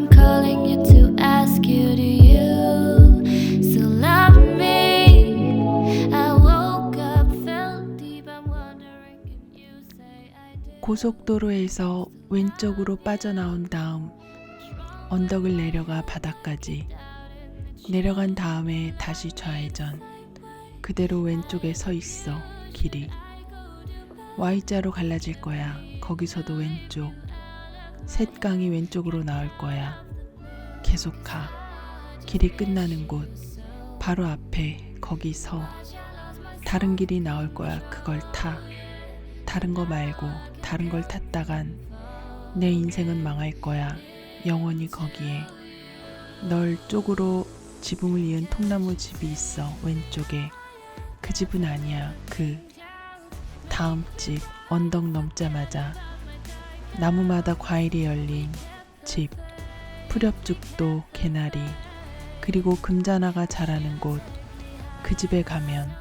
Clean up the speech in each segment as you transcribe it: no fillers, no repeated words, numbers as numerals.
I'm calling you to ask you, do you still love me? I woke up, felt deep, I'm wondering, can you say I do? 고속도로에서 왼쪽으로 빠져나온 다음 언덕을 내려가 바닥까지 내려간 다음에 다시 좌회전. 그대로 왼쪽에 서 있어. 길이 Y자로 갈라질 거야. 거기서도 왼쪽. 셋강이 왼쪽으로 나올 거야. 계속 가. 길이 끝나는 곳 바로 앞에 거기 서. 다른 길이 나올 거야. 그걸 타. 다른 거 말고 다른 걸 탔다간 내 인생은 망할 거야. 영원히 거기에. 널 쪽으로 지붕을 이은 통나무 집이 있어. 왼쪽에. 그 집은 아니야. 그 다음 집 언덕 넘자마자 나무마다 과일이 열린 집, 풀엽죽도 개나리, 그리고 금자나가 자라는 곳. 그 집에 가면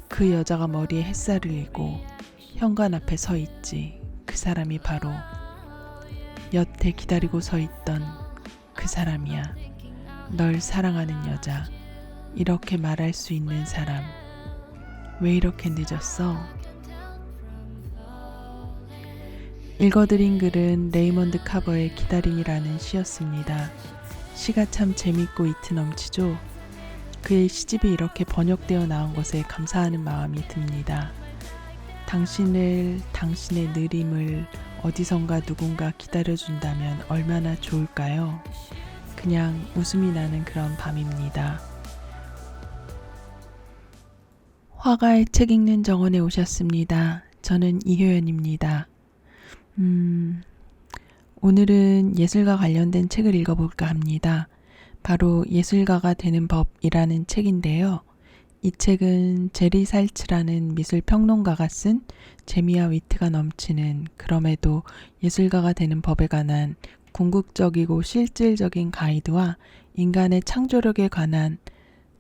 그 여자가 머리에 햇살을 이고 현관 앞에 서 있지. 그 사람이 바로 여태 기다리고 서 있던 그 사람이야. 널 사랑하는 여자. 이렇게 말할 수 있는 사람. 왜 이렇게 늦었어? 읽어드린 글은 레이먼드 카버의 기다림이라는 시였습니다. 시가 참 재밌고 이트 넘치죠? 그의 시집이 이렇게 번역되어 나온 것에 감사하는 마음이 듭니다. 당신을, 당신의 느림을 어디선가 누군가 기다려준다면 얼마나 좋을까요? 그냥 웃음이 나는 그런 밤입니다. 화가의 책 읽는 정원에 오셨습니다. 저는 이효연입니다. 오늘은 예술과 관련된 책을 읽어볼까 합니다. 바로 예술가가 되는 법이라는 책인데요. 이 책은 제리 살츠라는 미술 평론가가 쓴 재미와 위트가 넘치는, 그럼에도 예술가가 되는 법에 관한 궁극적이고 실질적인 가이드와 인간의 창조력에 관한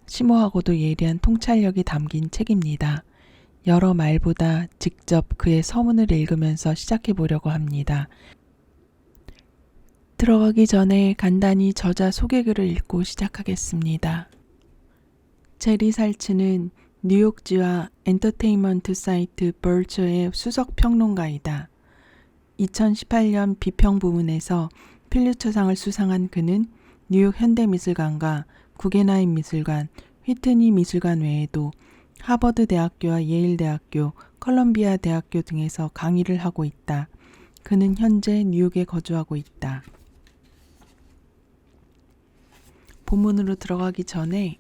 심오하고도 예리한 통찰력이 담긴 책입니다. 여러 말보다 직접 그의 서문을 읽으면서 시작해 보려고 합니다. 들어가기 전에 간단히 저자 소개글을 읽고 시작하겠습니다. 제리 살츠는 뉴욕지와 엔터테인먼트 사이트 벌처의 수석 평론가이다. 2018년 비평 부문에서 필리처상을 수상한 그는 뉴욕 현대미술관과 구겐하임 미술관, 휘트니 미술관 외에도 하버드 대학교와 예일 대학교, 컬럼비아 대학교 등에서 강의를 하고 있다. 그는 현재 뉴욕에 거주하고 있다. 본문으로 들어가기 전에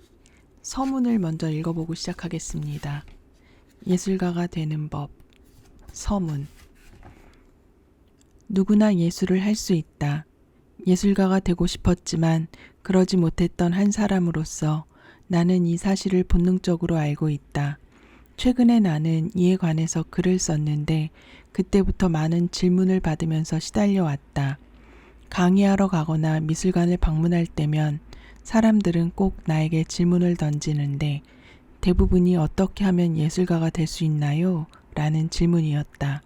서문을 먼저 읽어보고 시작하겠습니다. 예술가가 되는 법. 서문. 누구나 예술을 할 수 있다. 예술가가 되고 싶었지만 그러지 못했던 한 사람으로서 나는 이 사실을 본능적으로 알고 있다. 최근에 나는 이에 관해서 글을 썼는데 그때부터 많은 질문을 받으면서 시달려 왔다. 강의하러 가거나 미술관을 방문할 때면 사람들은 꼭 나에게 질문을 던지는데 대부분이 어떻게 하면 예술가가 될 수 있나요? 라는 질문이었다.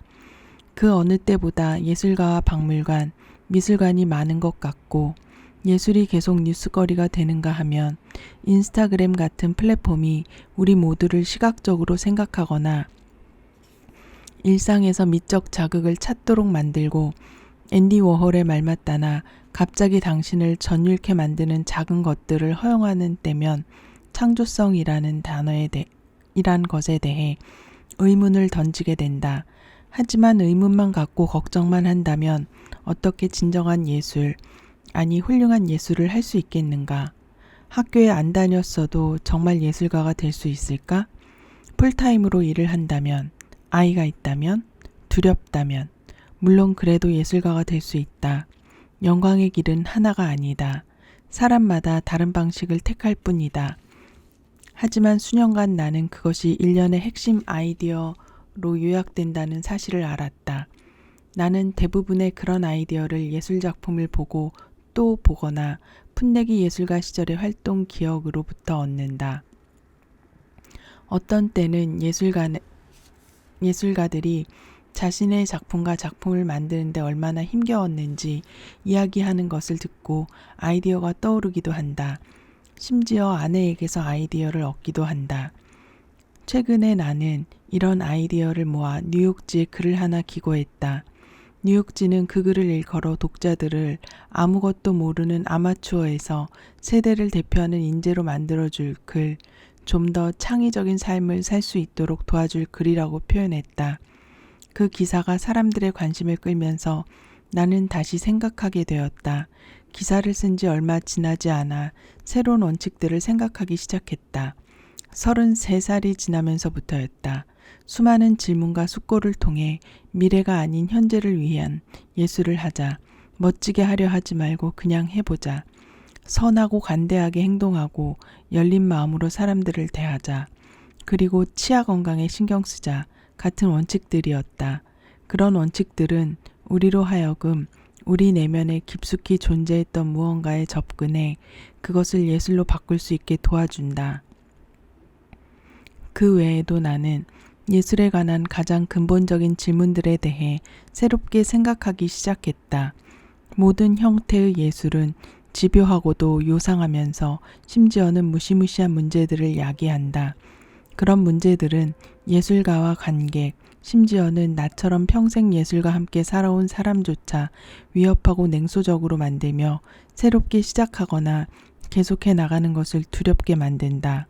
그 어느 때보다 예술가와 박물관, 미술관이 많은 것 같고 예술이 계속 뉴스거리가 되는가 하면 인스타그램 같은 플랫폼이 우리 모두를 시각적으로 생각하거나 일상에서 미적 자극을 찾도록 만들고 앤디 워홀의 말 맞다나 갑자기 당신을 전율케 만드는 작은 것들을 허용하는 때면 창조성이라는 이란 것에 대해 의문을 던지게 된다. 하지만 의문만 갖고 걱정만 한다면 어떻게 진정한 예술, 아니 훌륭한 예술을 할 수 있겠는가? 학교에 안 다녔어도 정말 예술가가 될 수 있을까? 풀타임으로 일을 한다면, 아이가 있다면, 두렵다면, 물론 그래도 예술가가 될 수 있다. 영광의 길은 하나가 아니다. 사람마다 다른 방식을 택할 뿐이다. 하지만 수년간 나는 그것이 일련의 핵심 아이디어로 요약된다는 사실을 알았다. 나는 대부분의 그런 아이디어를 예술작품을 보고 또 보거나 풋내기 예술가 시절의 활동 기억으로부터 얻는다. 어떤 때는 예술가들이 자신의 작품과 작품을 만드는데 얼마나 힘겨웠는지 이야기하는 것을 듣고 아이디어가 떠오르기도 한다. 심지어 아내에게서 아이디어를 얻기도 한다. 최근에 나는 이런 아이디어를 모아 뉴욕지에 글을 하나 기고했다. 뉴욕지는 그 글을 일컬어 독자들을 아무것도 모르는 아마추어에서 세대를 대표하는 인재로 만들어줄 글, 좀 더 창의적인 삶을 살 수 있도록 도와줄 글이라고 표현했다. 그 기사가 사람들의 관심을 끌면서 나는 다시 생각하게 되었다. 기사를 쓴 지 얼마 지나지 않아 새로운 원칙들을 생각하기 시작했다. 33살이 지나면서부터였다. 수많은 질문과 숙고를 통해 미래가 아닌 현재를 위한 예술을 하자. 멋지게 하려 하지 말고 그냥 해보자. 선하고 관대하게 행동하고 열린 마음으로 사람들을 대하자. 그리고 치아 건강에 신경 쓰자. 같은 원칙들이었다. 그런 원칙들은 우리로 하여금 우리 내면에 깊숙이 존재했던 무언가에 접근해 그것을 예술로 바꿀 수 있게 도와준다. 그 외에도 나는 예술에 관한 가장 근본적인 질문들에 대해 새롭게 생각하기 시작했다. 모든 형태의 예술은 집요하고도 요상하면서 심지어는 무시무시한 문제들을 야기한다. 그런 문제들은 예술가와 관객, 심지어는 나처럼 평생 예술과 함께 살아온 사람조차 위협하고 냉소적으로 만들며 새롭게 시작하거나 계속해 나가는 것을 두렵게 만든다.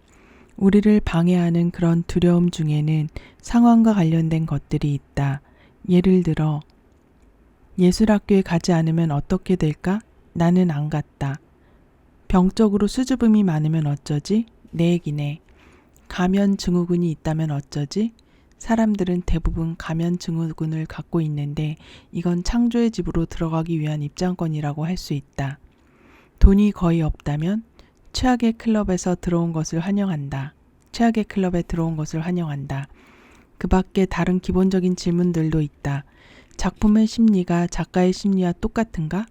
우리를 방해하는 그런 두려움 중에는 상황과 관련된 것들이 있다. 예를 들어 예술학교에 가지 않으면 어떻게 될까? 나는 안 갔다. 병적으로 수줍음이 많으면 어쩌지? 내 얘기네. 가면 증후군이 있다면 어쩌지? 사람들은 대부분 가면 증후군을 갖고 있는데 이건 창조의 집으로 들어가기 위한 입장권이라고 할 수 있다. 돈이 거의 없다면 최악의 클럽에서 들어온 것을 환영한다. 최악의 클럽에 들어온 것을 환영한다. 그 밖에 다른 기본적인 질문들도 있다. 작품의 심리가 작가의 심리와 똑같은가?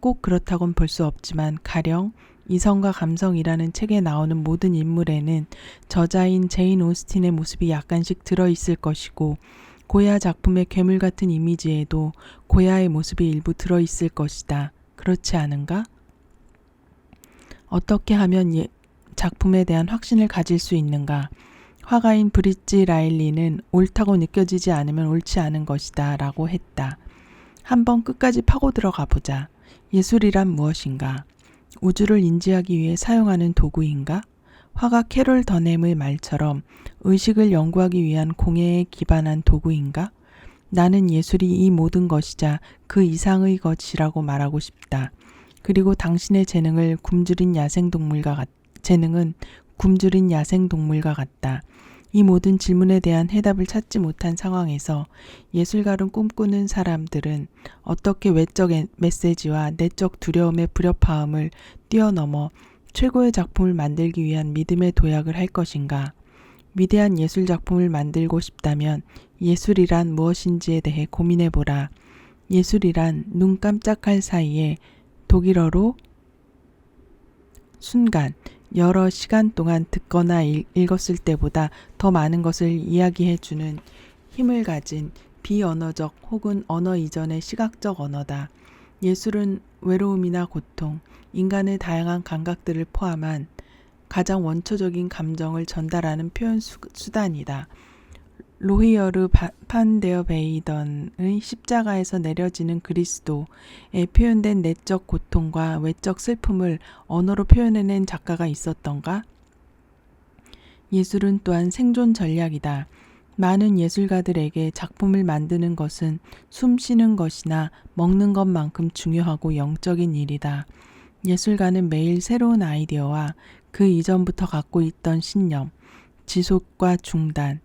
꼭 그렇다고는 볼 수 없지만 가령 이성과 감성이라는 책에 나오는 모든 인물에는 저자인 제인 오스틴의 모습이 약간씩 들어있을 것이고 고야 작품의 괴물 같은 이미지에도 고야의 모습이 일부 들어있을 것이다. 그렇지 않은가? 어떻게 하면 작품에 대한 확신을 가질 수 있는가? 화가인 브릿지 라일리는 옳다고 느껴지지 않으면 옳지 않은 것이다 라고 했다. 한번 끝까지 파고 들어가 보자. 예술이란 무엇인가? 우주를 인지하기 위해 사용하는 도구인가? 화가 캐롤 더넴의 말처럼 의식을 연구하기 위한 공예에 기반한 도구인가? 나는 예술이 이 모든 것이자 그 이상의 것이라고 말하고 싶다. 그리고 당신의 재능은 굶주린 야생동물과 같다. 이 모든 질문에 대한 해답을 찾지 못한 상황에서 예술가를 꿈꾸는 사람들은 어떻게 외적 메시지와 내적 두려움의 불협화음을 뛰어넘어 최고의 작품을 만들기 위한 믿음의 도약을 할 것인가? 위대한 예술 작품을 만들고 싶다면 예술이란 무엇인지에 대해 고민해보라. 예술이란 눈 깜짝할 사이에 독일어로 순간, 여러 시간 동안 듣거나 읽었을 때보다 더 많은 것을 이야기해주는 힘을 가진 비언어적 혹은 언어 이전의 시각적 언어다. 예술은 외로움이나 고통, 인간의 다양한 감각들을 포함한 가장 원초적인 감정을 전달하는 표현 수단이다. 로히어르 판데어 베이던의 십자가에서 내려지는 그리스도에 표현된 내적 고통과 외적 슬픔을 언어로 표현해낸 작가가 있었던가? 예술은 또한 생존 전략이다. 많은 예술가들에게 작품을 만드는 것은 숨 쉬는 것이나 먹는 것만큼 중요하고 영적인 일이다. 예술가는 매일 새로운 아이디어와 그 이전부터 갖고 있던 신념, 지속과 중단,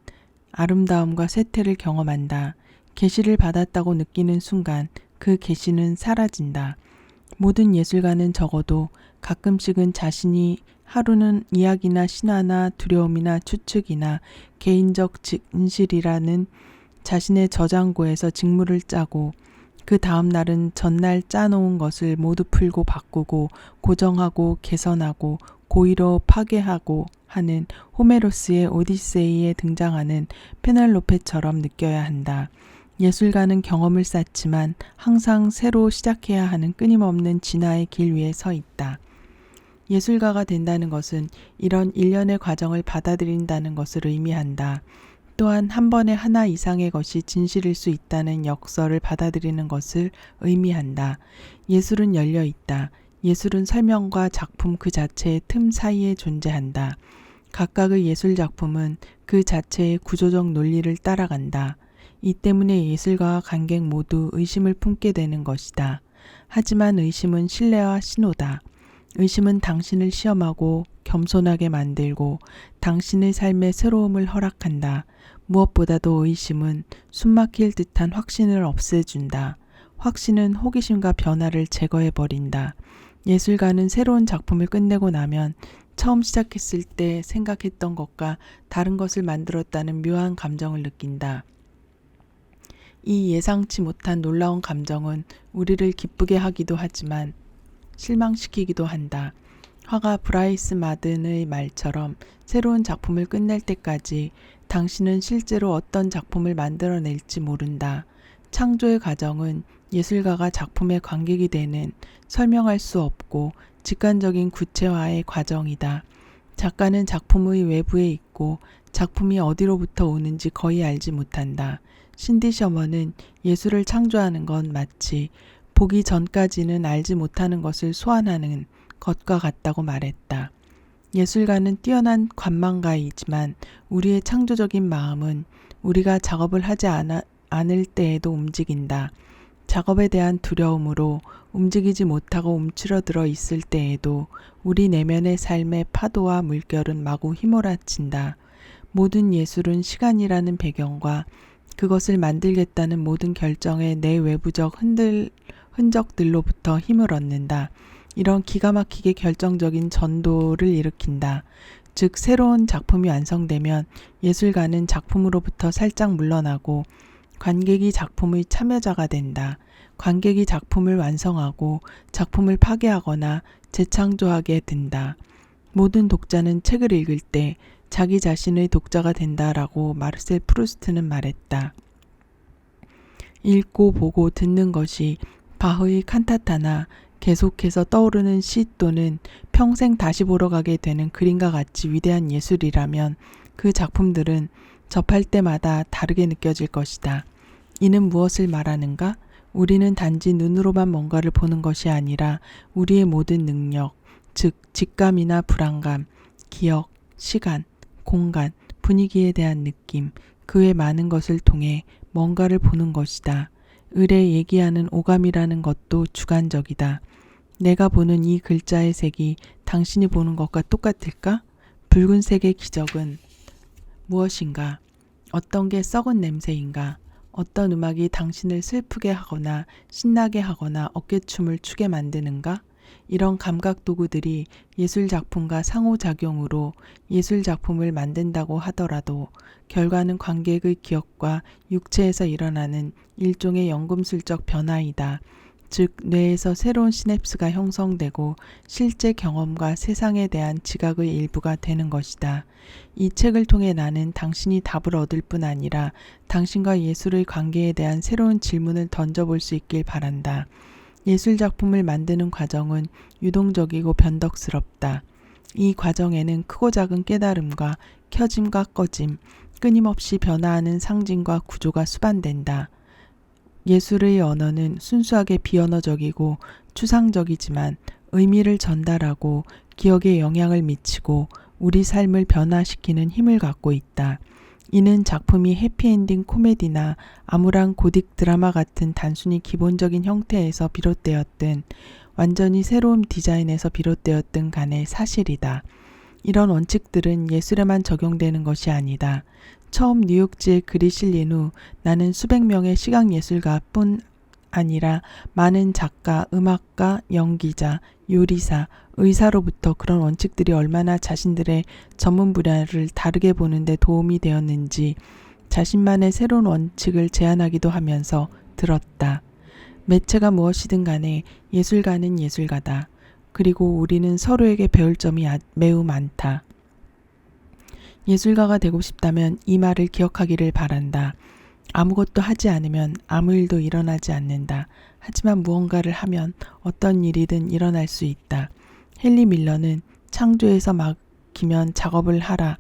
아름다움과 쇠퇴를 경험한다. 계시를 받았다고 느끼는 순간 그 계시는 사라진다. 모든 예술가는 적어도 가끔씩은 자신이 하루는 이야기나 신화나 두려움이나 추측이나 개인적 진실이라는 자신의 저장고에서 직무를 짜고 그 다음 날은 전날 짜놓은 것을 모두 풀고 바꾸고 고정하고 개선하고 고의로 파괴하고 하는 호메로스의 오디세이에 등장하는 페넬로페처럼 느껴야 한다. 예술가는 경험을 쌓지만 항상 새로 시작해야 하는 끊임없는 진화의 길 위에 서 있다. 예술가가 된다는 것은 이런 일련의 과정을 받아들인다는 것을 의미한다. 또한 한 번에 하나 이상의 것이 진실일 수 있다는 역설을 받아들이는 것을 의미한다. 예술은 열려 있다. 예술은 설명과 작품 그 자체의 틈 사이에 존재한다. 각각의 예술 작품은 그 자체의 구조적 논리를 따라간다. 이 때문에 예술가와 관객 모두 의심을 품게 되는 것이다. 하지만 의심은 신뢰와 신호다. 의심은 당신을 시험하고 겸손하게 만들고 당신의 삶에 새로움을 허락한다. 무엇보다도 의심은 숨막힐 듯한 확신을 없애준다. 확신은 호기심과 변화를 제거해버린다. 예술가는 새로운 작품을 끝내고 나면 처음 시작했을 때 생각했던 것과 다른 것을 만들었다는 묘한 감정을 느낀다. 이 예상치 못한 놀라운 감정은 우리를 기쁘게 하기도 하지만 실망시키기도 한다. 화가 브라이스 마든의 말처럼 새로운 작품을 끝낼 때까지 당신은 실제로 어떤 작품을 만들어낼지 모른다. 창조의 과정은 예술가가 작품의 관객이 되는 설명할 수 없고 직관적인 구체화의 과정이다. 작가는 작품의 외부에 있고 작품이 어디로부터 오는지 거의 알지 못한다. 신디 셔먼은 예술을 창조하는 건 마치 보기 전까지는 알지 못하는 것을 소환하는 것과 같다고 말했다. 예술가는 뛰어난 관망가이지만 우리의 창조적인 마음은 우리가 작업을 하지 않을 때에도 움직인다. 작업에 대한 두려움으로 움직이지 못하고 움츠러들어 있을 때에도 우리 내면의 삶의 파도와 물결은 마구 휘몰아친다. 모든 예술은 시간이라는 배경과 그것을 만들겠다는 모든 결정의 내외부적 흔적들로부터 힘을 얻는다. 이런 기가 막히게 결정적인 전도를 일으킨다. 즉 새로운 작품이 완성되면 예술가는 작품으로부터 살짝 물러나고 관객이 작품의 참여자가 된다. 관객이 작품을 완성하고 작품을 파괴하거나 재창조하게 된다. 모든 독자는 책을 읽을 때 자기 자신의 독자가 된다라고 마르셀 프루스트는 말했다. 읽고 보고 듣는 것이 바흐의 칸타타나 계속해서 떠오르는 시 또는 평생 다시 보러 가게 되는 그림과 같이 위대한 예술이라면 그 작품들은 접할 때마다 다르게 느껴질 것이다. 이는 무엇을 말하는가? 우리는 단지 눈으로만 뭔가를 보는 것이 아니라 우리의 모든 능력, 즉 직감이나 불안감, 기억, 시간, 공간, 분위기에 대한 느낌, 그 외 많은 것을 통해 뭔가를 보는 것이다. 을에 얘기하는 오감이라는 것도 주관적이다. 내가 보는 이 글자의 색이 당신이 보는 것과 똑같을까? 붉은색의 기적은 무엇인가? 어떤 게 썩은 냄새인가? 어떤 음악이 당신을 슬프게 하거나 신나게 하거나 어깨춤을 추게 만드는가? 이런 감각 도구들이 예술 작품과 상호작용으로 예술 작품을 만든다고 하더라도 결과는 관객의 기억과 육체에서 일어나는 일종의 연금술적 변화이다. 즉 뇌에서 새로운 시냅스가 형성되고 실제 경험과 세상에 대한 지각의 일부가 되는 것이다. 이 책을 통해 나는 당신이 답을 얻을 뿐 아니라 당신과 예술의 관계에 대한 새로운 질문을 던져볼 수 있길 바란다. 예술 작품을 만드는 과정은 유동적이고 변덕스럽다. 이 과정에는 크고 작은 깨달음과 켜짐과 꺼짐, 끊임없이 변화하는 상징과 구조가 수반된다. 예술의 언어는 순수하게 비언어적이고 추상적이지만 의미를 전달하고 기억에 영향을 미치고 우리 삶을 변화시키는 힘을 갖고 있다. 이는 작품이 해피엔딩 코미디나 암울한 고딕 드라마 같은 단순히 기본적인 형태에서 비롯되었든 완전히 새로운 디자인에서 비롯되었든 간의 사실이다. 이런 원칙들은 예술에만 적용되는 것이 아니다. 처음 뉴욕지에 글이 실린 후 나는 수백 명의 시각예술가뿐 아니라 많은 작가, 음악가, 연기자, 요리사, 의사로부터 그런 원칙들이 얼마나 자신들의 전문 분야를 다르게 보는 데 도움이 되었는지 자신만의 새로운 원칙을 제안하기도 하면서 들었다. 매체가 무엇이든 간에 예술가는 예술가다. 그리고 우리는 서로에게 배울 점이 매우 많다. 예술가가 되고 싶다면 이 말을 기억하기를 바란다. 아무것도 하지 않으면 아무 일도 일어나지 않는다. 하지만 무언가를 하면 어떤 일이든 일어날 수 있다. 헨리 밀러는 창조에서 막히면 작업을 하라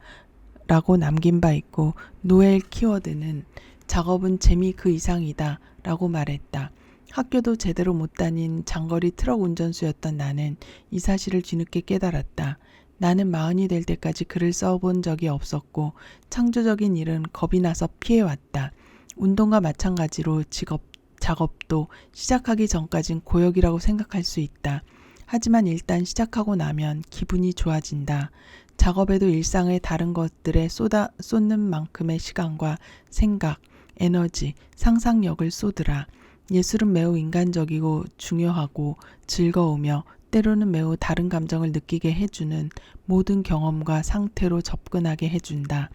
라고 남긴 바 있고, 노엘 키워드는 작업은 재미 그 이상이다 라고 말했다. 학교도 제대로 못 다닌 장거리 트럭 운전수였던 나는 이 사실을 뒤늦게 깨달았다. 나는 40이 될 때까지 글을 써본 적이 없었고 창조적인 일은 겁이 나서 피해왔다. 운동과 마찬가지로 작업도 시작하기 전까진 고역이라고 생각할 수 있다. 하지만 일단 시작하고 나면 기분이 좋아진다. 작업에도 일상의 다른 것들에 쏟는 만큼의 시간과 생각, 에너지, 상상력을 쏟으라. 예술은 매우 인간적이고 중요하고 즐거우며 때로는 매우 다른 감정을 느끼게 해주는 모든 경험과 상태로 접근하게 해준다.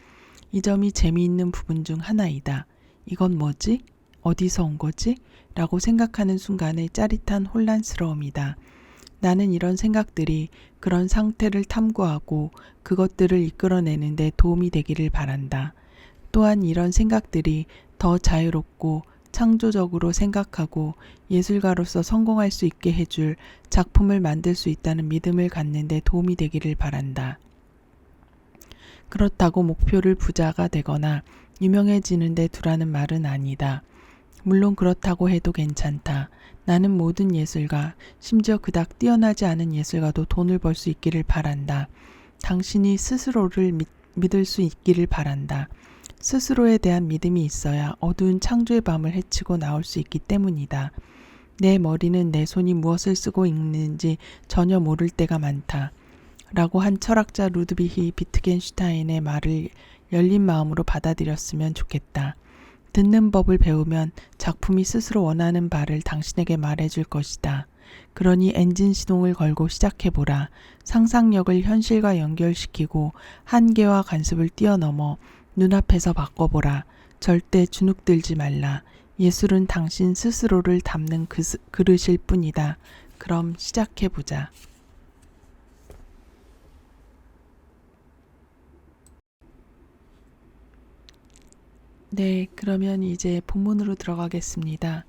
이 점이 재미있는 부분 중 하나이다. 이건 뭐지? 어디서 온 거지? 라고 생각하는 순간의 짜릿한 혼란스러움이다. 나는 이런 생각들이 그런 상태를 탐구하고 그것들을 이끌어내는데 도움이 되기를 바란다. 또한 이런 생각들이 더 자유롭고 창조적으로 생각하고 예술가로서 성공할 수 있게 해줄 작품을 만들 수 있다는 믿음을 갖는 데 도움이 되기를 바란다. 그렇다고 목표를 부자가 되거나 유명해지는 데 두라는 말은 아니다. 물론 그렇다고 해도 괜찮다. 나는 모든 예술가, 심지어 그닥 뛰어나지 않은 예술가도 돈을 벌 수 있기를 바란다. 당신이 스스로를 믿을 수 있기를 바란다. 스스로에 대한 믿음이 있어야 어두운 창조의 밤을 헤치고 나올 수 있기 때문이다. 내 머리는 내 손이 무엇을 쓰고 있는지 전혀 모를 때가 많다. 라고 한 철학자 루드비히 비트겐슈타인의 말을 열린 마음으로 받아들였으면 좋겠다. 듣는 법을 배우면 작품이 스스로 원하는 바를 당신에게 말해줄 것이다. 그러니 엔진 시동을 걸고 시작해보라. 상상력을 현실과 연결시키고 한계와 관습을 뛰어넘어 눈앞에서 바꿔보라. 절대 주눅들지 말라. 예술은 당신 스스로를 담는 그릇일 뿐이다. 그럼 시작해보자. 네, 그러면 이제 본문으로 들어가겠습니다.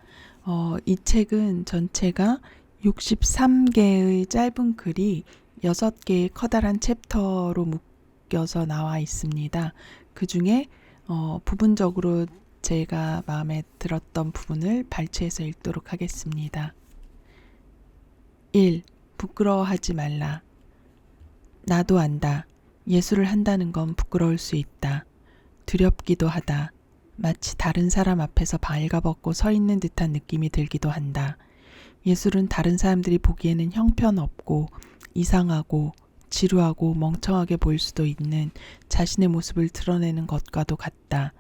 이 책은 전체가 63개의 짧은 글이 6개의 커다란 챕터로 묶여서 나와 있습니다. 그 중에 부분적으로 제가 마음에 들었던 부분을 발췌해서 읽도록 하겠습니다. 1. 부끄러워하지 말라. 나도 안다. 예술을 한다는 건 부끄러울 수 있다. 두렵기도 하다. 마치 다른 사람 앞에서 발가벗고 서 있는 듯한 느낌이 들기도 한다. 예술은 다른 사람들이 보기에는 형편없고 이상하고 지루하고 멍청하게 보일 수도 있는 자신의 모습을 드러내는 것과도 같다.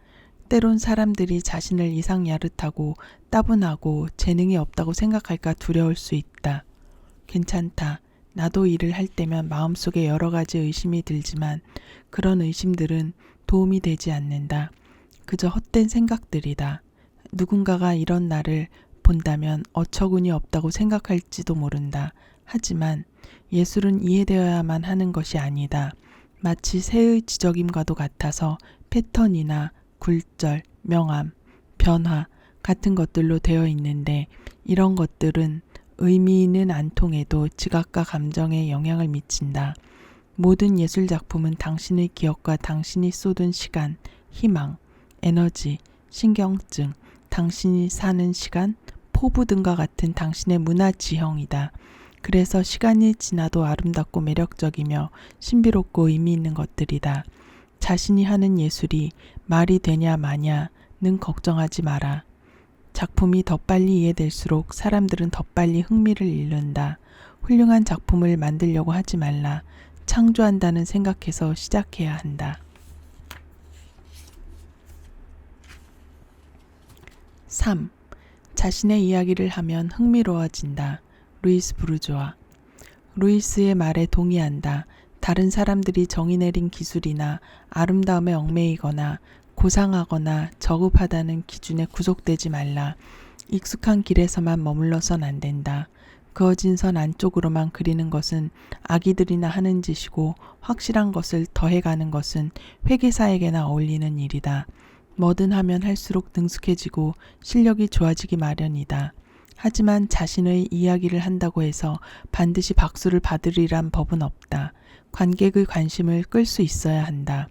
때론 사람들이 자신을 이상 야릇하고 따분하고 재능이 없다고 생각할까 두려울 수 있다. 괜찮다. 나도 일을 할 때면 마음속에 여러 가지 의심이 들지만 그런 의심들은 도움이 되지 않는다. 그저 헛된 생각들이다. 누군가가 이런 나를 본다면 어처구니 없다고 생각할지도 모른다. 하지만 예술은 이해되어야만 하는 것이 아니다. 마치 새의 지적임과도 같아서 패턴이나 굴절, 명암, 변화 같은 것들로 되어 있는데 이런 것들은 의미는 안 통해도 지각과 감정에 영향을 미친다. 모든 예술 작품은 당신의 기억과 당신이 쏟은 시간, 희망, 에너지, 신경증, 당신이 사는 시간, 포부 등과 같은 당신의 문화 지형이다. 그래서 시간이 지나도 아름답고 매력적이며 신비롭고 의미 있는 것들이다. 자신이 하는 예술이 말이 되냐 마냐는 걱정하지 마라. 작품이 더 빨리 이해될수록 사람들은 더 빨리 흥미를 잃는다. 훌륭한 작품을 만들려고 하지 말라. 창조한다는 생각해서 시작해야 한다. 3. 자신의 이야기를 하면 흥미로워진다. 루이스 부르주아. 루이스의 말에 동의한다. 다른 사람들이 정의 내린 기술이나 아름다움에 얽매이거나 고상하거나 저급하다는 기준에 구속되지 말라. 익숙한 길에서만 머물러선 안 된다. 그어진 선 안쪽으로만 그리는 것은 아기들이나 하는 짓이고 확실한 것을 더해가는 것은 회계사에게나 어울리는 일이다. 뭐든 하면 할수록 능숙해지고 실력이 좋아지기 마련이다. 하지만 자신의 이야기를 한다고 해서 반드시 박수를 받으리란 법은 없다. 관객의 관심을 끌 수 있어야 한다.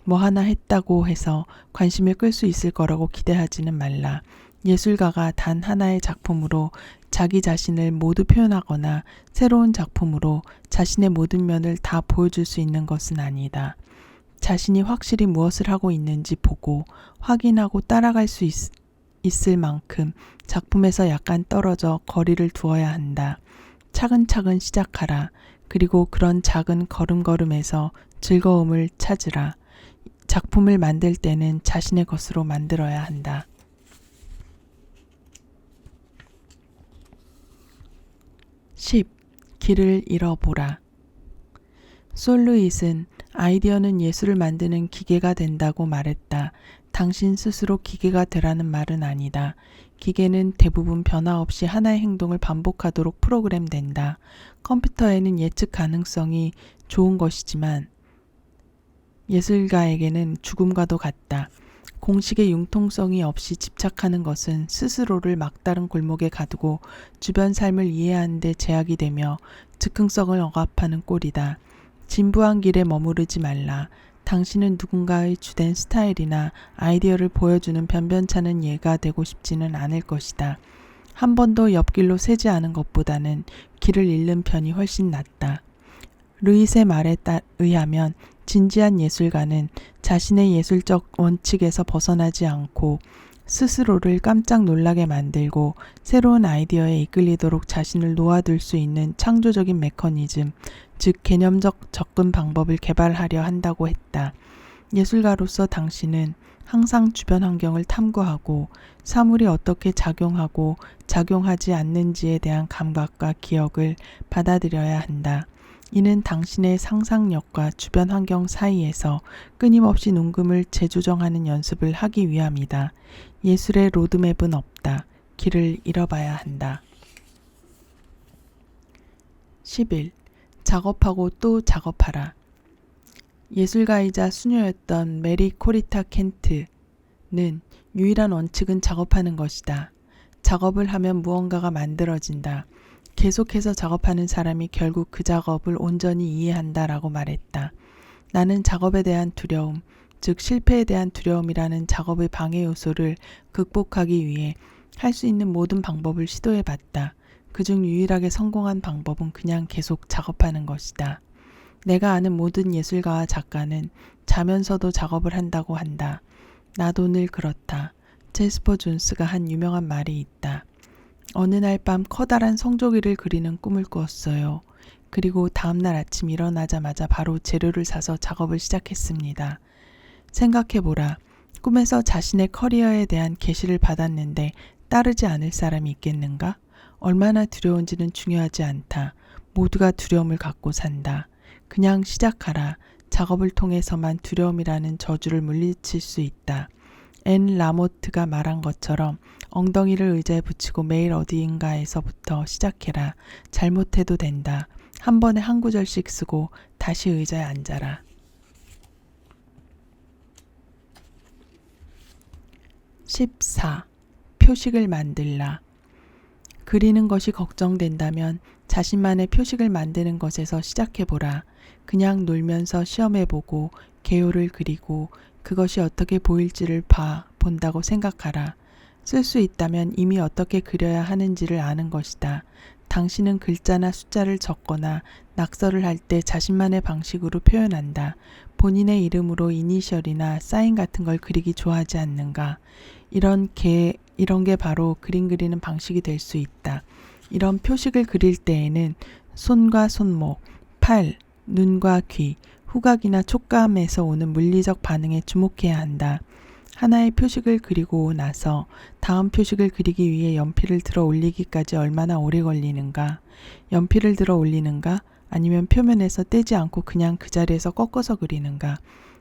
뭐 하나 했다고 해서 관심을 끌 수 있을 거라고 기대하지는 말라. 예술가가 단 하나의 작품으로 자기 자신을 모두 표현하거나 새로운 작품으로 자신의 모든 면을 다 보여줄 수 있는 것은 아니다. 자신이 확실히 무엇을 하고 있는지 보고 확인하고 따라갈 수 있을 만큼 작품에서 약간 떨어져 거리를 두어야 한다. 차근차근 시작하라. 그리고 그런 작은 걸음걸음에서 즐거움을 찾으라. 작품을 만들 때는 자신의 것으로 만들어야 한다. 10. 길을 잃어보라. 솔루잇은 아이디어는 예술을 만드는 기계가 된다고 말했다. 당신 스스로 기계가 되라는 말은 아니다. 기계는 대부분 변화 없이 하나의 행동을 반복하도록 프로그램된다. 컴퓨터에는 예측 가능성이 좋은 것이지만 예술가에게는 죽음과도 같다. 공식의 융통성이 없이 집착하는 것은 스스로를 막다른 골목에 가두고 주변 삶을 이해하는 데 제약이 되며 즉흥성을 억압하는 꼴이다. 진부한 길에 머무르지 말라. 당신은 누군가의 주된 스타일이나 아이디어를 보여주는 변변찮은 예가 되고 싶지는 않을 것이다. 한 번도 옆길로 새지 않은 것보다는 길을 잃는 편이 훨씬 낫다. 루잇의 말에 의하면 진지한 예술가는 자신의 예술적 원칙에서 벗어나지 않고 스스로를 깜짝 놀라게 만들고 새로운 아이디어에 이끌리도록 자신을 놓아둘 수 있는 창조적인 메커니즘, 즉 개념적 접근 방법을 개발하려 한다고 했다. 예술가로서 당신은 항상 주변 환경을 탐구하고 사물이 어떻게 작용하고 작용하지 않는지에 대한 감각과 기억을 받아들여야 한다. 이는 당신의 상상력과 주변 환경 사이에서 끊임없이 농금을 재조정하는 연습을 하기 위함이다. 예술의 로드맵은 없다. 길을 잃어봐야 한다. 11. 작업하고 또 작업하라. 예술가이자 수녀였던 메리 코리타 켄트는 유일한 원칙은 작업하는 것이다. 작업을 하면 무언가가 만들어진다. 계속해서 작업하는 사람이 결국 그 작업을 온전히 이해한다라고 말했다. 나는 작업에 대한 두려움, 즉 실패에 대한 두려움이라는 작업의 방해 요소를 극복하기 위해 할 수 있는 모든 방법을 시도해봤다. 그중 유일하게 성공한 방법은 그냥 계속 작업하는 것이다. 내가 아는 모든 예술가와 작가는 자면서도 작업을 한다고 한다. 나도 늘 그렇다. 제스퍼 존스가 한 유명한 말이 있다. 어느 날 밤 커다란 성조기를 그리는 꿈을 꾸었어요. 그리고 다음날 아침 일어나자마자 바로 재료를 사서 작업을 시작했습니다. 생각해보라. 꿈에서 자신의 커리어에 대한 계시를 받았는데 따르지 않을 사람이 있겠는가? 얼마나 두려운지는 중요하지 않다. 모두가 두려움을 갖고 산다. 그냥 시작하라. 작업을 통해서만 두려움이라는 저주를 물리칠 수 있다. 앤 라모트가 말한 것처럼 엉덩이를 의자에 붙이고 매일 어디인가에서부터 시작해라. 잘못해도 된다. 한 번에 한 구절씩 쓰고 다시 의자에 앉아라. 14. 표식을 만들라. 그리는 것이 걱정된다면 자신만의 표식을 만드는 것에서 시작해보라. 그냥 놀면서 시험해보고 개요를 그리고 그것이 어떻게 보일지를 본다고 생각하라. 쓸 수 있다면 이미 어떻게 그려야 하는지를 아는 것이다. 당신은 글자나 숫자를 적거나 낙서를 할 때 자신만의 방식으로 표현한다. 본인의 이름으로 이니셜이나 사인 같은 걸 그리기 좋아하지 않는가? 이런 게 바로 그림 그리는 방식이 될 수 있다. 이런 표식을 그릴 때에는 손과 손목, 팔, 눈과 귀, 후각이나 촉감에서 오는 물리적 반응에 주목해야 한다. 하나의 표식을 그리고 나서 다음 표식을 그리기 위해 연필을 들어 올리기까지 얼마나 오래 걸리는가? 연필을 들어 올리는가? 아니면 표면에서 떼지 않고 그냥 그 자리에서 꺾어서 그리는가?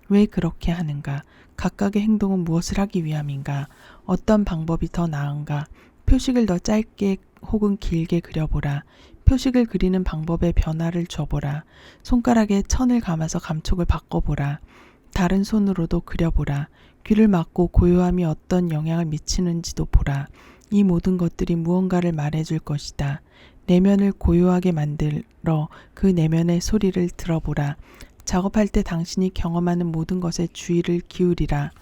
왜 그렇게 하는가? 각각의 행동은 무엇을 하기 위함인가? 어떤 방법이 더 나은가? 표식을 더 짧게 혹은 길게 그려보라. 표식을 그리는 방법에 변화를 줘보라. 손가락에 천을 감아서 감촉을 바꿔보라. 다른 손으로도 그려보라. 귀를 막고 고요함이 어떤 영향을 미치는지도 보라. 이 모든 것들이 무언가를 말해줄 것이다. 내면을 고요하게 만들어 그 내면의 소리를 들어보라. 작업할 때 당신이 경험하는 모든 것에 주의를 기울이라.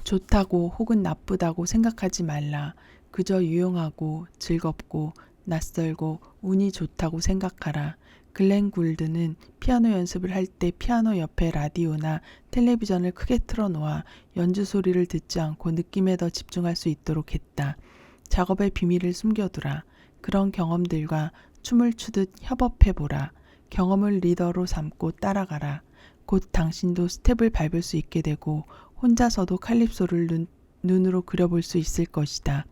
좋다고 혹은 나쁘다고 생각하지 말라. 그저 유용하고 즐겁고 낯설고 운이 좋다고 생각하라. 글렌 굴드는 피아노 연습을 할 때 피아노 옆에 라디오나 텔레비전을 크게 틀어놓아 연주 소리를 듣지 않고 느낌에 더 집중할 수 있도록 했다. 작업의 비밀을 숨겨두라. 그런 경험들과 춤을 추듯 협업해보라. 경험을 리더로 삼고 따라가라. 곧 당신도 스텝을 밟을 수 있게 되고 혼자서도 칼립소를 눈으로 그려볼 수 있을 것이다.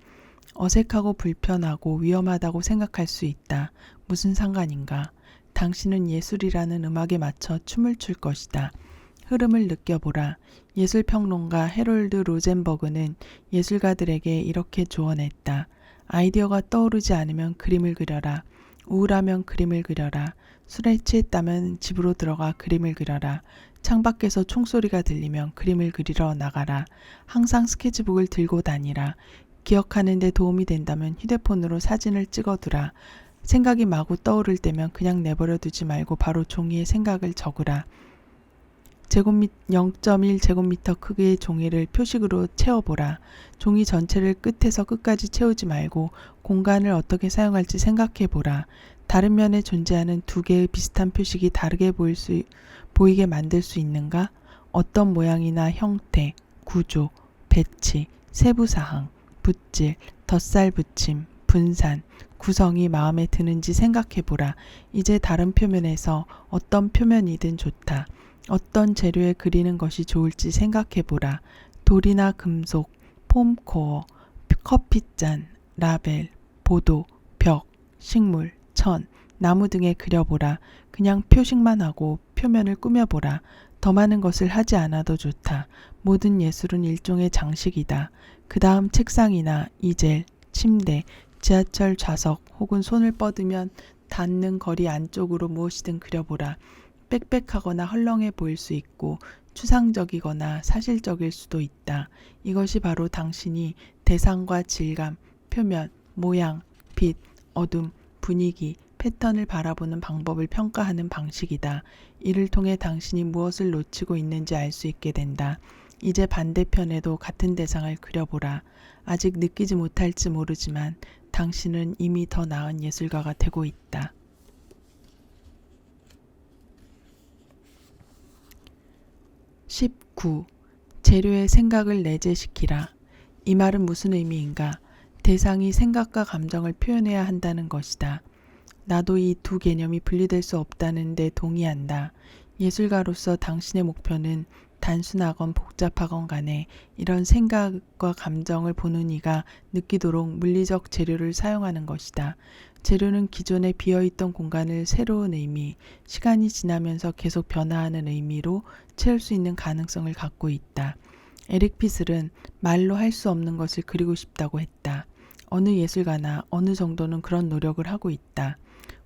어색하고 불편하고 위험하다고 생각할 수 있다. 무슨 상관인가? 당신은 예술이라는 음악에 맞춰 춤을 출 것이다. 흐름을 느껴보라. 예술평론가 헤롤드 로젠버그는 예술가들에게 이렇게 조언했다. 아이디어가 떠오르지 않으면 그림을 그려라. 우울하면 그림을 그려라. 술에 취했다면 집으로 들어가 그림을 그려라. 창밖에서 총소리가 들리면 그림을 그리러 나가라. 항상 스케치북을 들고 다니라. 기억하는 데 도움이 된다면 휴대폰으로 사진을 찍어두라. 생각이 마구 떠오를 때면 그냥 내버려 두지 말고 바로 종이에 생각을 적으라. 0.1제곱미터 크기의 종이를 표식으로 채워보라. 종이 전체를 끝에서 끝까지 채우지 말고 공간을 어떻게 사용할지 생각해보라. 다른 면에 존재하는 두 개의 비슷한 표식이 다르게 보이게 만들 수 있는가? 어떤 모양이나 형태, 구조, 배치, 세부사항, 붓질, 덧살 붙임, 분산, 구성이 마음에 드는지 생각해보라. 이제 다른 표면에서 어떤 표면이든 좋다. 어떤 재료에 그리는 것이 좋을지 생각해보라. 돌이나 금속, 폼코어, 커피잔, 라벨, 보도, 벽, 식물, 천, 나무 등에 그려보라. 그냥 표식만 하고 표면을 꾸며보라. 더 많은 것을 하지 않아도 좋다. 모든 예술은 일종의 장식이다. 그 다음 책상이나 이젤, 침대, 지하철 좌석 혹은 손을 뻗으면 닿는 거리 안쪽으로 무엇이든 그려보라. 빽빽하거나 헐렁해 보일 수 있고 추상적이거나 사실적일 수도 있다. 이것이 바로 당신이 대상과 질감, 표면, 모양, 빛, 어둠, 분위기, 패턴을 바라보는 방법을 평가하는 방식이다. 이를 통해 당신이 무엇을 놓치고 있는지 알 수 있게 된다. 이제 반대편에도 같은 대상을 그려보라. 아직 느끼지 못할지 모르지만 당신은 이미 더 나은 예술가가 되고 있다. 19. 재료의 생각을 내재시키라. 이 말은 무슨 의미인가? 대상이 생각과 감정을 표현해야 한다는 것이다. 나도 이 두 개념이 분리될 수 없다는 데 동의한다. 예술가로서 당신의 목표는 단순하건 복잡하건 간에 이런 생각과 감정을 보는 이가 느끼도록 물리적 재료를 사용하는 것이다. 재료는 기존에 비어있던 공간을 새로운 의미, 시간이 지나면서 계속 변화하는 의미로 채울 수 있는 가능성을 갖고 있다. 에릭 피슬은 말로 할 수 없는 것을 그리고 싶다고 했다. 어느 예술가나 어느 정도는 그런 노력을 하고 있다.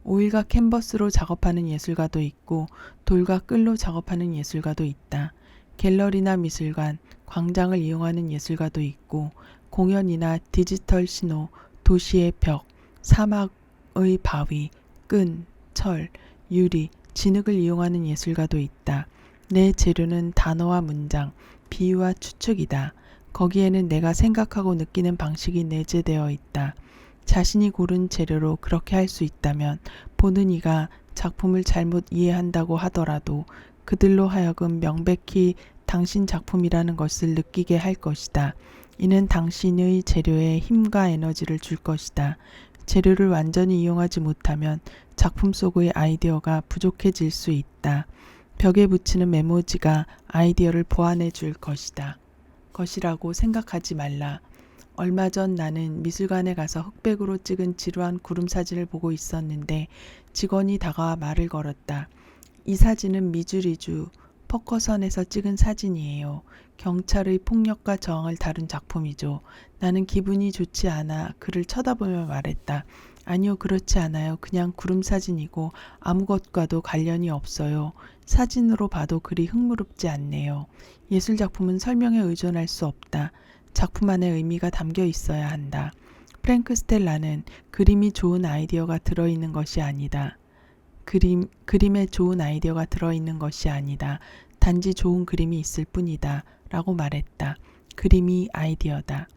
오일과 캔버스로 작업하는 예술가도 있고 돌과 끌로 작업하는 예술가도 있다. 갤러리나 미술관, 광장을 이용하는 예술가도 있고 공연이나 디지털 신호, 도시의 벽, 사막의 바위, 끈, 철, 유리, 진흙을 이용하는 예술가도 있다. 내 재료는 단어와 문장, 비유와 추측이다. 거기에는 내가 생각하고 느끼는 방식이 내재되어 있다. 자신이 고른 재료로 그렇게 할 수 있다면 보는 이가 작품을 잘못 이해한다고 하더라도 그들로 하여금 명백히 당신 작품이라는 것을 느끼게 할 것이다. 이는 당신의 재료에 힘과 에너지를 줄 것이다. 재료를 완전히 이용하지 못하면 작품 속의 아이디어가 부족해질 수 있다. 벽에 붙이는 메모지가 아이디어를 보완해 줄 것이라고 생각하지 말라. 얼마 전 나는 미술관에 가서 흑백으로 찍은 지루한 구름 사진을 보고 있었는데 직원이 다가와 말을 걸었다. 이 사진은 미주리주 퍼커선에서 찍은 사진이에요. 경찰의 폭력과 저항을 다룬 작품이죠. 나는 기분이 좋지 않아 그를 쳐다보며 말했다. 아니요, 그렇지 않아요. 그냥 구름 사진이고 아무것과도 관련이 없어요. 사진으로 봐도 그리 흥미롭지 않네요. 예술 작품은 설명에 의존할 수 없다. 작품 안에 의미가 담겨 있어야 한다. 프랭크 스텔라는 그림이 좋은 아이디어가 들어있는 것이 아니다. 그림에 좋은 아이디어가 들어있는 것이 아니다. 단지 좋은 그림이 있을 뿐이다. 라고 말했다. 그림이 아이디어다.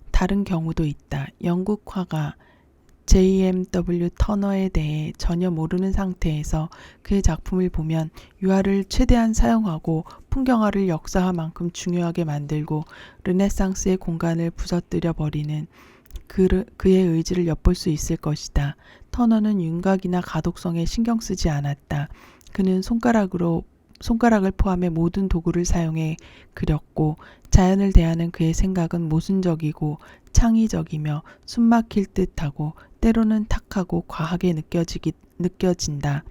다른 경우도 있다. 영국 화가 JMW 터너에 대해 전혀 모르는 상태에서 그의 작품을 보면 유화를 최대한 사용하고 풍경화를 역사화만큼 중요하게 만들고 르네상스의 공간을 부서뜨려 버리는 그의 의지를 엿볼 수 있을 것이다. 터너는 윤곽이나 가독성에 신경 쓰지 않았다. 그는 손가락을 포함해 모든 도구를 사용해 그렸고 자연을 대하는 그의 생각은 모순적이고 창의적이며 숨막힐 듯하고 때로는 탁하고 과하게 느껴진다.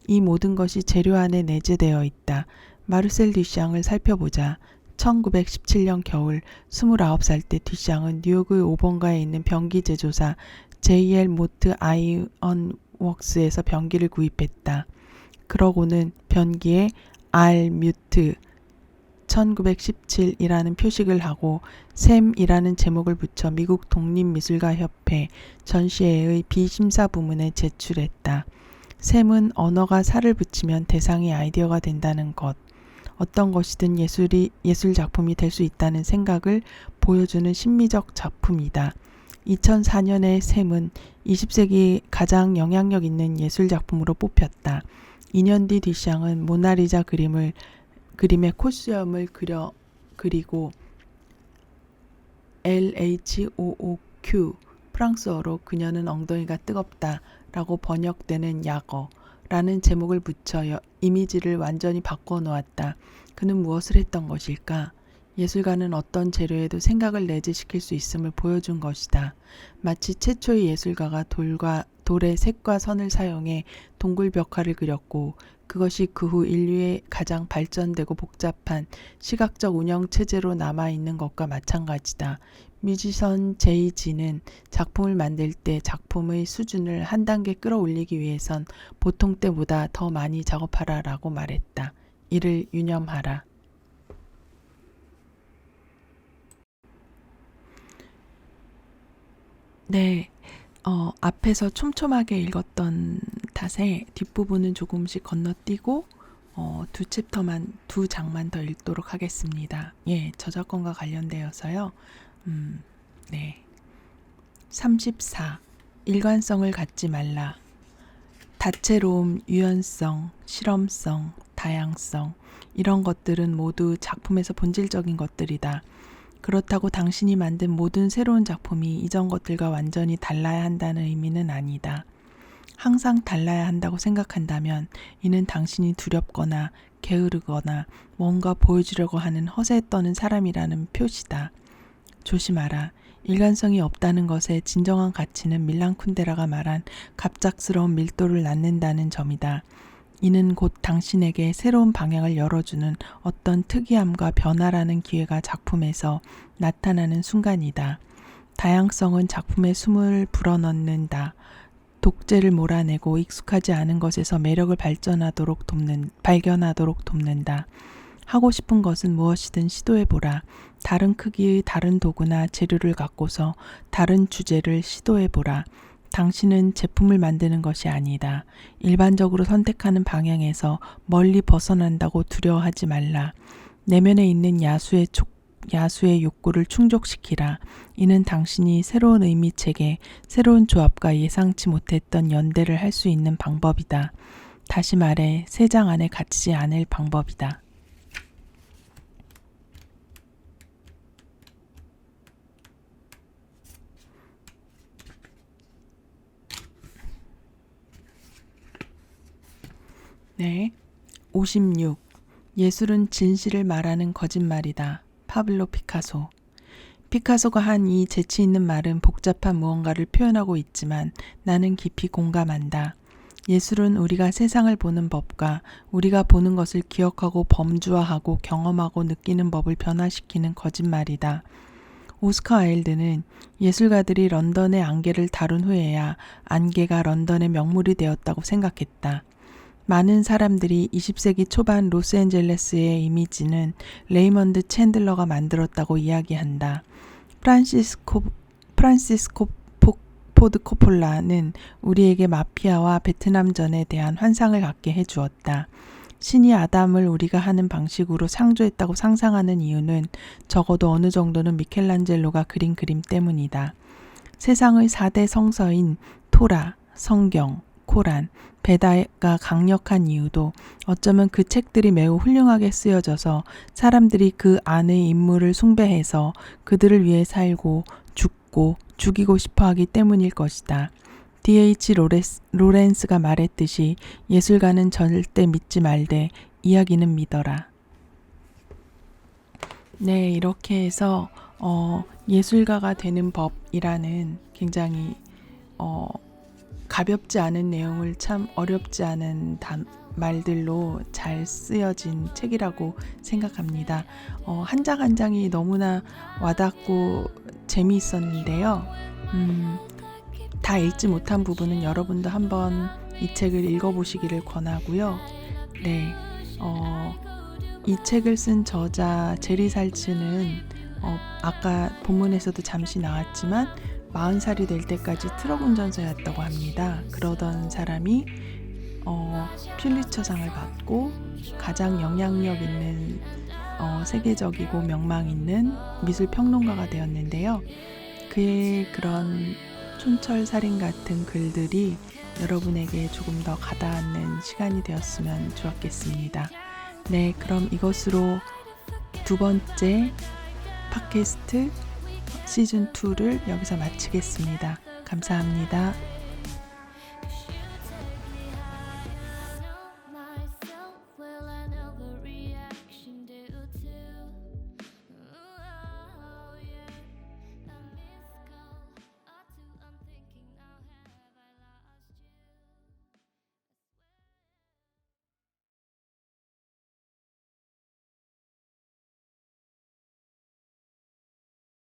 이 모든 것이 재료 안에 내재되어 있다. 마르셀 듀샹을 살펴보자. 1917년 겨울 29살 때 듀샹은 뉴욕의 5번가에 있는 변기 제조사 JL 모트 아이언 웍스에서 변기를 구입했다. 그러고는 변기에 R 뮤트 1917이라는 표식을 하고 샘이라는 제목을 붙여 미국 독립미술가협회 전시회의 비심사 부문에 제출했다. 샘은 언어가 살을 붙이면 대상이 아이디어가 된다는 것. 어떤 것이든 예술 작품이 될 수 있다는 생각을 보여주는 심미적 작품이다. 2004년에 샘은 20세기 가장 영향력 있는 예술 작품으로 뽑혔다. 2년 뒤 듀샹은 모나리자 그림의 콜수염을 그리고 LHOOQ 프랑스어로 그녀는 엉덩이가 뜨겁다 라고 번역되는 야거라는 제목을 붙여 이미지를 완전히 바꿔 놓았다. 그는 무엇을 했던 것일까? 예술가는 어떤 재료에도 생각을 내재시킬 수 있음을 보여준 것이다. 마치 최초의 예술가가 돌의 색과 선을 사용해 동굴 벽화를 그렸고 그것이 그 후 인류의 가장 발전되고 복잡한 시각적 운영체제로 남아있는 것과 마찬가지다. 뮤지션 제이지는 작품을 만들 때 작품의 수준을 한 단계 끌어올리기 위해선 보통 때보다 더 많이 작업하라 라고 말했다. 이를 유념하라. 네, 앞에서 촘촘하게 읽었던 탓에 뒷부분은 조금씩 건너뛰고 두 장만 더 읽도록 하겠습니다. 예, 저작권과 관련되어서요. 네. 34. 일관성을 갖지 말라. 다채로움, 유연성, 실험성, 다양성 이런 것들은 모두 작품에서 본질적인 것들이다. 그렇다고 당신이 만든 모든 새로운 작품이 이전 것들과 완전히 달라야 한다는 의미는 아니다. 항상 달라야 한다고 생각한다면 이는 당신이 두렵거나 게으르거나 뭔가 보여주려고 하는 허세에 떠는 사람이라는 표시다. 조심하라. 일관성이 없다는 것의 진정한 가치는 밀란 쿤데라가 말한 갑작스러운 밀도를 낳는다는 점이다. 이는 곧 당신에게 새로운 방향을 열어주는 어떤 특이함과 변화라는 기회가 작품에서 나타나는 순간이다. 다양성은 작품의 숨을 불어넣는다. 독재를 몰아내고 익숙하지 않은 것에서 매력을 발견하도록 돕는다. 하고 싶은 것은 무엇이든 시도해보라. 다른 크기의 다른 도구나 재료를 갖고서 다른 주제를 시도해보라. 당신은 제품을 만드는 것이 아니다. 일반적으로 선택하는 방향에서 멀리 벗어난다고 두려워하지 말라. 내면에 있는 야수의 욕구를 충족시키라. 이는 당신이 새로운 의미체계, 새로운 조합과 예상치 못했던 연대를 할 수 있는 방법이다. 다시 말해, 세 장 안에 갇히지 않을 방법이다. 네. 56. 예술은 진실을 말하는 거짓말이다. 파블로 피카소. 피카소가 한 이 재치 있는 말은 복잡한 무언가를 표현하고 있지만 나는 깊이 공감한다. 예술은 우리가 세상을 보는 법과 우리가 보는 것을 기억하고 범주화하고 경험하고 느끼는 법을 변화시키는 거짓말이다. 오스카 와일드는 예술가들이 런던의 안개를 다룬 후에야 안개가 런던의 명물이 되었다고 생각했다. 많은 사람들이 20세기 초반 로스앤젤레스의 이미지는 레이먼드 챈들러가 만들었다고 이야기한다. 프란시스코 포드 코폴라는 우리에게 마피아와 베트남전에 대한 환상을 갖게 해주었다. 신이 아담을 우리가 하는 방식으로 창조했다고 상상하는 이유는 적어도 어느 정도는 미켈란젤로가 그린 그림 때문이다. 세상의 4대 성서인 토라, 성경, 코란, 베다가 강력한 이유도 어쩌면 그 책들이 매우 훌륭하게 쓰여져서 사람들이 그 안의 인물을 숭배해서 그들을 위해 살고 죽고 죽이고 싶어하기 때문일 것이다. D.H. 로렌스가 말했듯이 예술가는 절대 믿지 말되 이야기는 믿어라. 네, 이렇게 해서 예술가가 되는 법이라는 굉장히 가볍지 않은 내용을 참 어렵지 않은 말들로 잘 쓰여진 책이라고 생각합니다. 한 장 한 장이 너무나 와닿고 재미있었는데요. 다 읽지 못한 부분은 여러분도 한번 이 책을 읽어보시기를 권하고요. 네, 이 책을 쓴 저자 제리 살츠는 아까 본문에서도 잠시 나왔지만 40살이 될 때까지 트럭 운전사였다고 합니다. 그러던 사람이 퓰리처상을 받고 가장 영향력 있는 세계적이고 명망 있는 미술 평론가가 되었는데요. 그의 그런 촌철살인 같은 글들이 여러분에게 조금 더 가닿는 시간이 되었으면 좋았겠습니다. 네, 그럼 이것으로 두 번째 팟캐스트 시즌2를 여기서 마치겠습니다. 감사합니다.